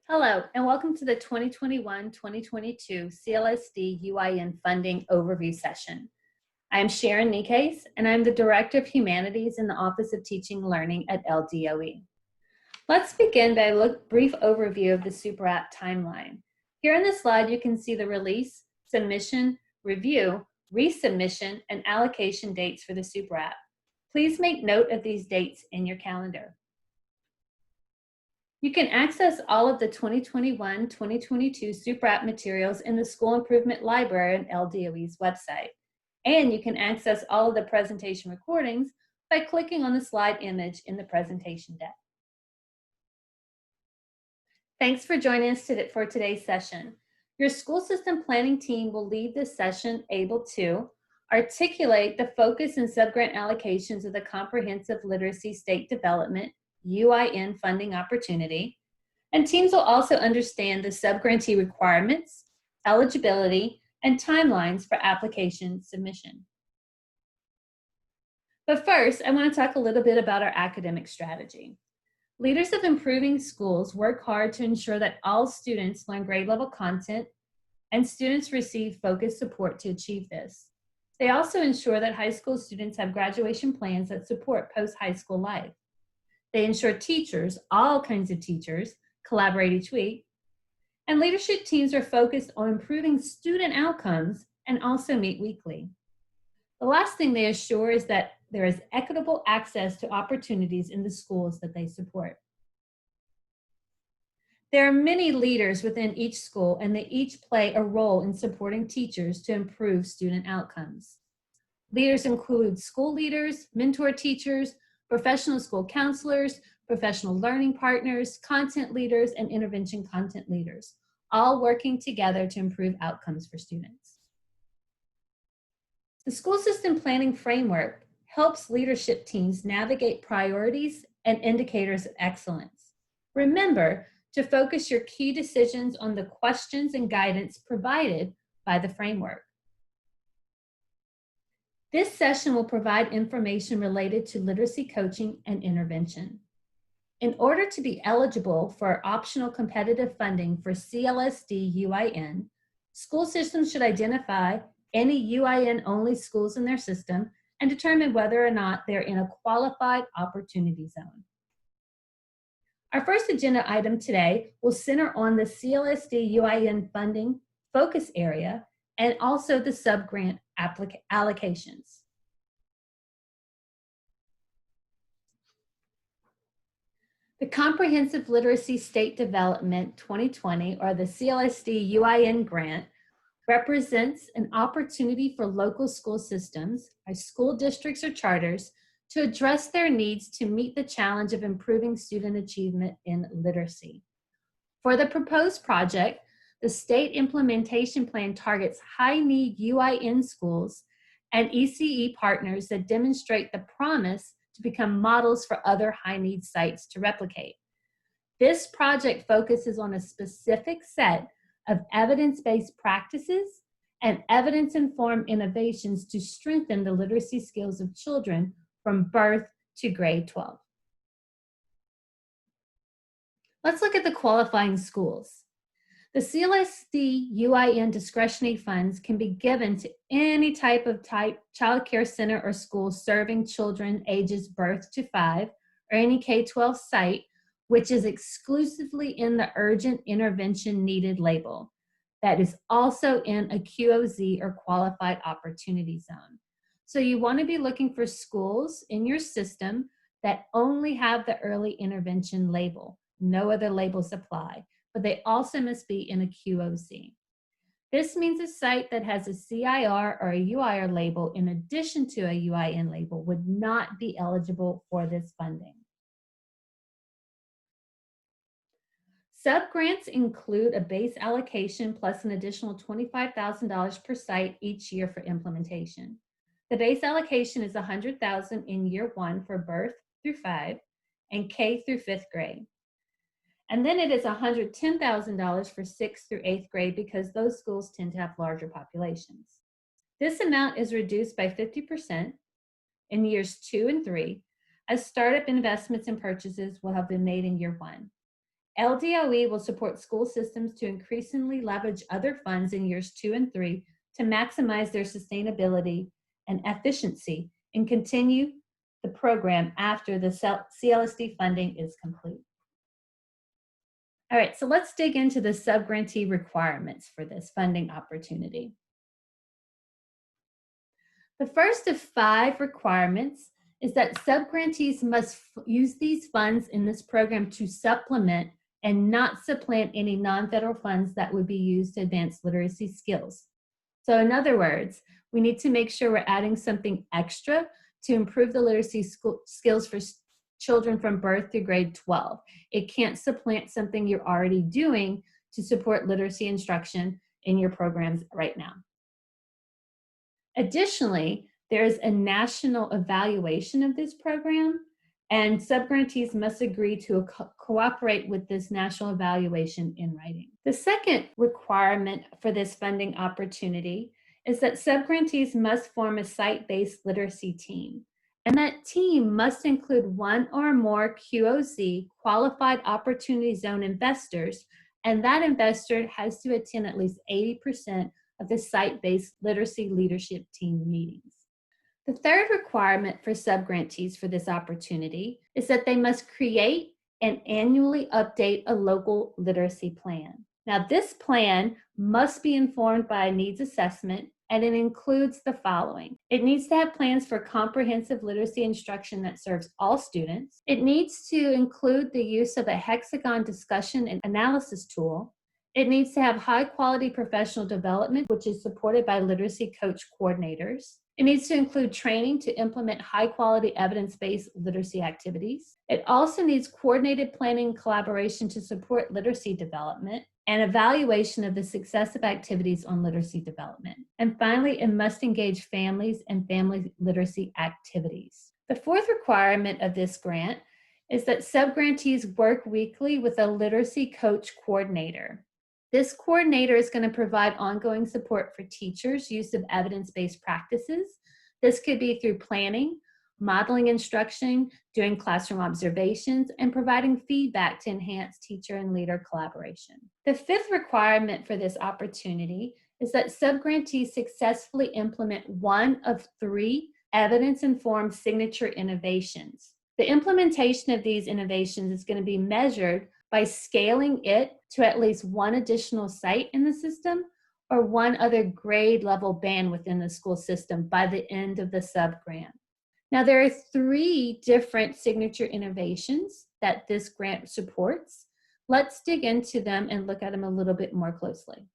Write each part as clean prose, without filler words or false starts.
Hello, and welcome to the 2021-2022 CLSD UIN Funding Overview Session. I am Sharon Nikes, and I'm the Director of Humanities in the Office of Teaching and Learning at LDOE. Let's begin by a brief overview of the Super App timeline. Here on the slide, you can see the release, submission, review, resubmission, and allocation dates for the Super App. Please make note of these dates in your calendar. You can access all of the 2021-2022 Super App materials in the School Improvement Library on LDOE's website. And you can access all of the presentation recordings by clicking on the slide image in the presentation deck. Thanks for joining us for today's session. Your school system planning team will lead this session able to articulate the focus and subgrant allocations of the Comprehensive Literacy State Development UIN funding opportunity, and teams will also understand the subgrantee requirements, eligibility, and timelines for application submission. But first, I want to talk a little bit about our academic strategy. Leaders of improving schools work hard to ensure that all students learn grade level content and students receive focused support to achieve this. They also ensure that high school students have graduation plans that support post-high school life. They ensure teachers, all kinds of teachers, collaborate each week, and leadership teams are focused on improving student outcomes and also meet weekly. The last thing they assure is that there is equitable access to opportunities in the schools that they support. There are many leaders within each school, and they each play a role in supporting teachers to improve student outcomes. Leaders include school leaders, mentor teachers, professional school counselors, professional learning partners, content leaders, and intervention content leaders, all working together to improve outcomes for students. The school system planning framework helps leadership teams navigate priorities and indicators of excellence. Remember to focus your key decisions on the questions and guidance provided by the framework. This session will provide information related to literacy coaching and intervention. In order to be eligible for optional competitive funding for CLSD UIN, school systems should identify any UIN-only schools in their system and determine whether or not they're in a qualified opportunity zone. Our first agenda item today will center on the CLSD UIN funding focus area and also the subgrant allocations. The Comprehensive Literacy State Development 2020, or the CLSD UIN grant, represents an opportunity for local school systems, our school districts or charters, to address their needs to meet the challenge of improving student achievement in literacy. For the proposed project, the state implementation plan targets high-need UIN schools and ECE partners that demonstrate the promise to become models for other high-need sites to replicate. This project focuses on a specific set of evidence-based practices and evidence-informed innovations to strengthen the literacy skills of children from birth to grade 12. Let's look at the qualifying schools. The CLSD UIN discretionary funds can be given to any type of child care center or school serving children ages birth to 5 or any K-12 site which is exclusively in the urgent intervention needed label that is also in a QOZ or qualified opportunity zone. So you want to be looking for schools in your system that only have the early intervention label. No other labels apply, but they also must be in a QOZ. This means a site that has a CIR or a UIR label in addition to a UIN label would not be eligible for this funding. Subgrants include a base allocation plus an additional $25,000 per site each year for implementation. The base allocation is $100,000 in year 1 for birth through 5 and K through 5th grade. And then it is $110,000 for 6th through 8th grade because those schools tend to have larger populations. This amount is reduced by 50% in years 2 and 3 as startup investments and purchases will have been made in year 1. LDOE will support school systems to increasingly leverage other funds in years 2 and 3 to maximize their sustainability and efficiency and continue the program after the CLSD funding is complete. All right, so let's dig into the subgrantee requirements for this funding opportunity. The first of 5 requirements is that subgrantees must use these funds in this program to supplement and not supplant any non-federal funds that would be used to advance literacy skills. So in other words, we need to make sure we're adding something extra to improve the literacy skills for children from birth through grade 12. It can't supplant something you're already doing to support literacy instruction in your programs right now. Additionally, there's a national evaluation of this program, and subgrantees must agree to cooperate with this national evaluation in writing. The second requirement for this funding opportunity is that subgrantees must form a site-based literacy team, and that team must include 1 or more QOZ, Qualified Opportunity Zone investors, and that investor has to attend at least 80% of the site-based literacy leadership team meetings. The third requirement for subgrantees for this opportunity is that they must create and annually update a local literacy plan. Now, this plan must be informed by a needs assessment, and it includes the following. It needs to have plans for comprehensive literacy instruction that serves all students. It needs to include the use of a hexagon discussion and analysis tool. It needs to have high-quality professional development, which is supported by literacy coach coordinators. It needs to include training to implement high-quality evidence-based literacy activities. It also needs coordinated planning and collaboration to support literacy development and evaluation of the success of activities on literacy development. And finally, it must engage families and family literacy activities. The fourth requirement of this grant is that subgrantees work weekly with a literacy coach coordinator. This coordinator is going to provide ongoing support for teachers' use of evidence-based practices. This could be through planning, modeling instruction, doing classroom observations, and providing feedback to enhance teacher and leader collaboration. The fifth requirement for this opportunity is that subgrantees successfully implement 1 of 3 evidence-informed signature innovations. The implementation of these innovations is going to be measured by scaling it to at least 1 additional site in the system or 1 other grade level band within the school system by the end of the subgrant. Now, there are 3 different signature innovations that this grant supports. Let's dig into them and look at them a little bit more closely.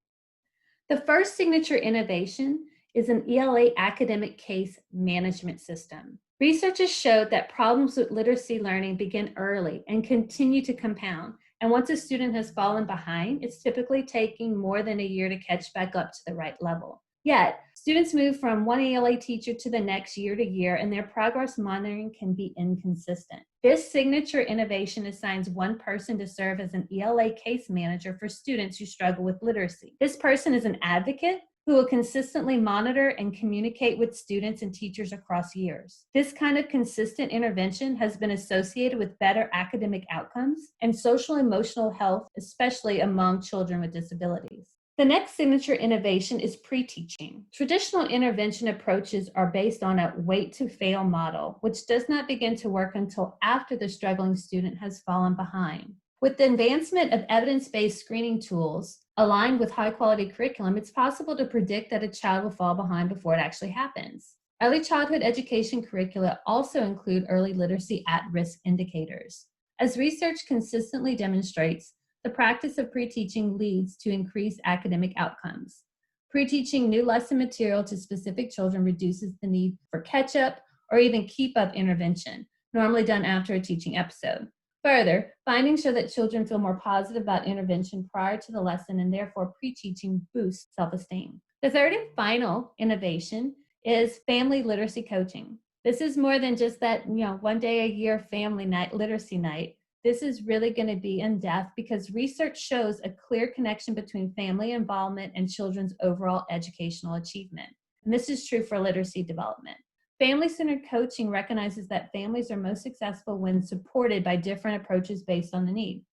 The first signature innovation is an ELA academic case management system. Researchers showed that problems with literacy learning begin early and continue to compound. And once a student has fallen behind, it's typically taking more than a year to catch back up to the right level. Yet, students move from one ELA teacher to the next year to year, and their progress monitoring can be inconsistent. This signature innovation assigns 1 person to serve as an ELA case manager for students who struggle with literacy. This person is an advocate who will consistently monitor and communicate with students and teachers across years. This kind of consistent intervention has been associated with better academic outcomes and social emotional health, especially among children with disabilities. The next signature innovation is pre-teaching. Traditional intervention approaches are based on a wait-to-fail model, which does not begin to work until after the struggling student has fallen behind. With the advancement of evidence-based screening tools aligned with high-quality curriculum, it's possible to predict that a child will fall behind before it actually happens. Early childhood education curricula also include early literacy at-risk indicators. As research consistently demonstrates, the practice of pre-teaching leads to increased academic outcomes. Pre-teaching new lesson material to specific children reduces the need for catch-up or even keep-up intervention, normally done after a teaching episode. Further, findings show that children feel more positive about intervention prior to the lesson, and therefore pre-teaching boosts self-esteem. The third and final innovation is family literacy coaching. This is more than just that, one day a year family night, literacy night. This is really going to be in depth because research shows a clear connection between family involvement and children's overall educational achievement. And this is true for literacy development. Family-centered coaching recognizes that families are most successful when supported by different approaches based on the need.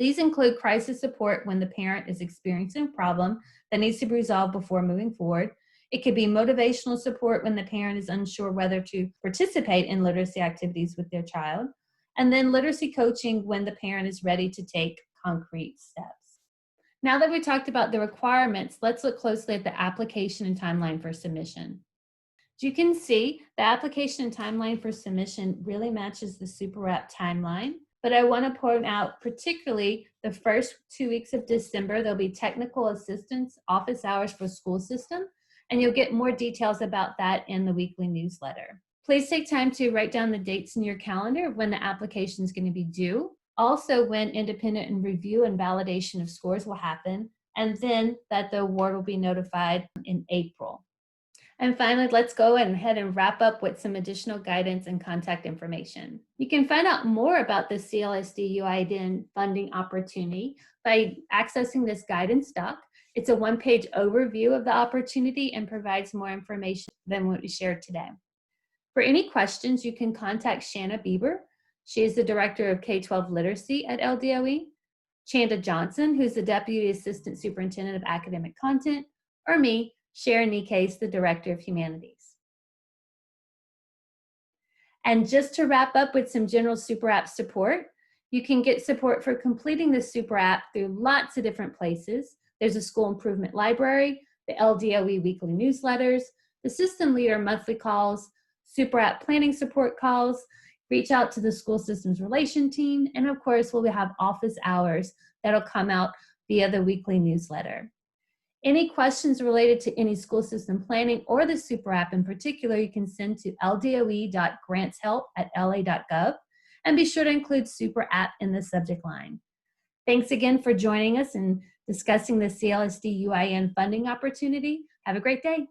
These include crisis support when the parent is experiencing a problem that needs to be resolved before moving forward. It could be motivational support when the parent is unsure whether to participate in literacy activities with their child. And then literacy coaching when the parent is ready to take concrete steps. Now that we talked about the requirements, let's look closely at the application and timeline for submission. As you can see, the application and timeline for submission really matches the Super App timeline, but I want to point out particularly the first 2 weeks of December, there'll be technical assistance office hours for school system, and you'll get more details about that in the weekly newsletter. Please take time to write down the dates in your calendar of when the application is going to be due, also when independent and review and validation of scores will happen, and then that the award will be notified in April. And finally, let's go ahead and wrap up with some additional guidance and contact information. You can find out more about the CLSD UIN funding opportunity by accessing this guidance doc. It's a one-page overview of the opportunity and provides more information than what we shared today. For any questions, you can contact Shanna Bieber. She is the Director of K-12 Literacy at LDOE, Chanda Johnson, who's the Deputy Assistant Superintendent of Academic Content, or me, Sharon Nikes, the Director of Humanities. And just to wrap up with some general Super App support, you can get support for completing the Super App through lots of different places. There's a school improvement library, the LDOE weekly newsletters, the system leader monthly calls, Super App planning support calls, reach out to the school systems relation team, and of course, we'll have office hours that'll come out via the weekly newsletter. Any questions related to any school system planning or the Super App in particular, you can send to ldoe.grantshelp@la.gov, and be sure to include Super App in the subject line. Thanks again for joining us and discussing the CLSD UIN funding opportunity. Have a great day.